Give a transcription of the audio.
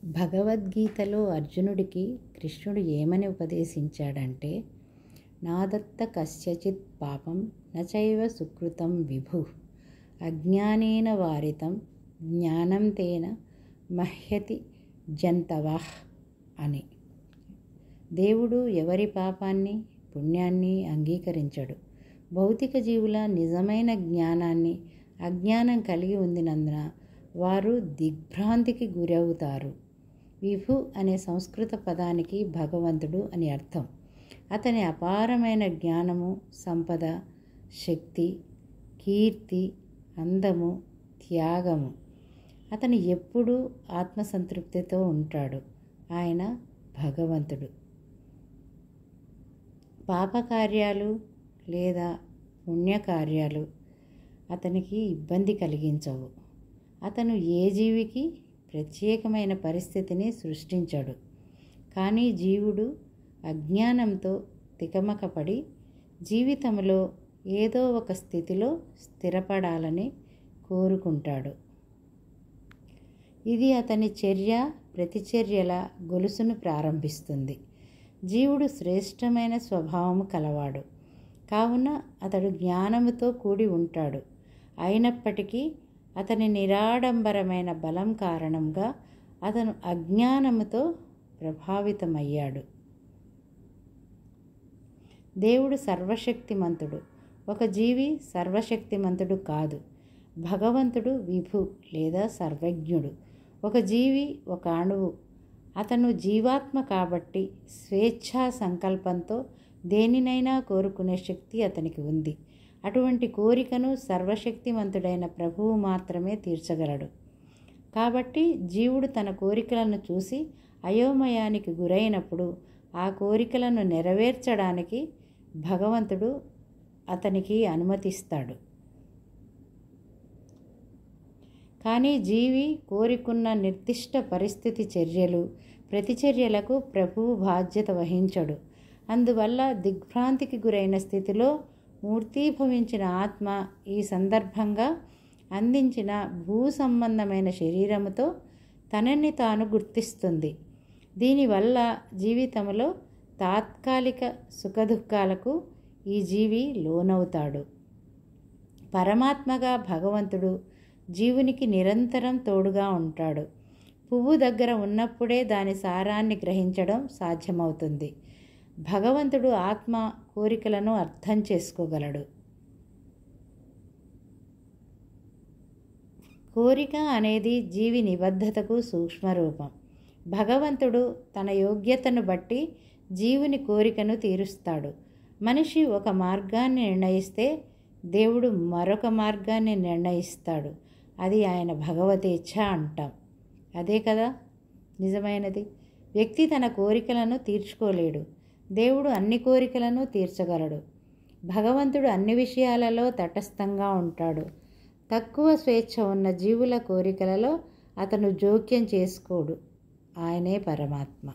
భగవద్గీతలో అర్జునుడికి కృష్ణుడు ఏమని ఉపదేశించాడంటే, నాదత్త కస్యచిత్ పాపం నచైవ సుకృతం విభు అజ్ఞానేన వారితం జ్ఞానం తేన మహ్యతి జంతవః అని. దేవుడు ఎవరి పాపాన్ని పుణ్యాన్ని అంగీకరించడు. భౌతిక జీవుల నిజమైన జ్ఞానాన్ని అజ్ఞానం కలిగి ఉండినందున వారు దిగ్భ్రాంతికి గురవుతారు. విభు అనే సంస్కృత పదానికి భగవంతుడు అని అర్థం. అతని అపారమైన జ్ఞానము, సంపద, శక్తి, కీర్తి, అందము, త్యాగము. అతను ఎప్పుడూ ఆత్మసంతృప్తితో ఉంటాడు. ఆయన భగవంతుడు. పాపకార్యాలు లేదా పుణ్యకార్యాలు అతనికి ఇబ్బంది కలిగించవు. అతను ఏ జీవికి ప్రత్యేకమైన పరిస్థితిని సృష్టించడు. కానీ జీవుడు అజ్ఞానంతో తికమకపడి జీవితంలో ఏదో ఒక స్థితిలో స్థిరపడాలని కోరుకుంటాడు. ఇది అతని చర్య ప్రతిచర్యల గొలుసును ప్రారంభిస్తుంది. జీవుడు శ్రేష్టమైన స్వభావము కలవాడు కావున అతడు జ్ఞానముతో కూడి ఉంటాడు. అయినప్పటికీ అతని నిరాడంబరమైన బలం కారణంగా అతను అజ్ఞానముతో ప్రభావితమయ్యాడు. దేవుడు సర్వశక్తిమంతుడు. ఒక జీవి సర్వశక్తిమంతుడు కాదు. భగవంతుడు విభు లేదా సర్వజ్ఞుడు. ఒక జీవి ఒక అణువు. అతను జీవాత్మ కాబట్టి స్వేచ్ఛా సంకల్పంతో దేనినైనా కోరుకునే శక్తి అతనికి ఉంది. అటువంటి కోరికను సర్వశక్తిమంతుడైన ప్రభువు మాత్రమే తీర్చగలడు. కాబట్టి జీవుడు తన కోరికలను చూసి అయోమయానికి గురైనప్పుడు ఆ కోరికలను నెరవేర్చడానికి భగవంతుడు అతనికి అనుమతిస్తాడు. కానీ జీవి కోరికున్న నిర్దిష్ట పరిస్థితి చర్యలు ప్రతిచర్యలకు ప్రభువు బాధ్యత వహించడు. అందువల్ల దిగ్భ్రాంతికి గురైన స్థితిలో మూర్తీభవించిన ఆత్మ ఈ సందర్భంగా అందించిన భూ సంబంధమైన శరీరముతో తనని తాను గుర్తిస్తుంది. దీనివల్ల జీవితంలో తాత్కాలిక సుఖదుఖాలకు ఈ జీవి లోనవుతాడు. పరమాత్మగా భగవంతుడు జీవునికి నిరంతరం తోడుగా ఉంటాడు. పువ్వు దగ్గర ఉన్నప్పుడే దాని సారాన్ని గ్రహించడం సాధ్యమవుతుంది. భగవంతుడు ఆత్మ కోరికలను అర్థం చేసుకోగలడు. కోరిక అనేది జీవి నిబద్ధతకు సూక్ష్మరూపం. భగవంతుడు తన యోగ్యతను బట్టి జీవుని కోరికను తీరుస్తాడు. మనిషి ఒక మార్గాన్ని నిర్ణయిస్తే దేవుడు మరొక మార్గాన్ని నిర్ణయిస్తాడు. అది ఆయన భగవతేచ్ఛ అంటాం. అదే కదా నిజమైనది. వ్యక్తి తన కోరికలను తీర్చుకోలేడు. దేవుడు అన్ని కోరికలను తీర్చగలడు. భగవంతుడు అన్ని విషయాలలో తటస్థంగా ఉంటాడు. తక్కువ స్వేచ్ఛ ఉన్న జీవుల కోరికలలో అతను జోక్యం చేసుకోడు. ఆయనే పరమాత్మ.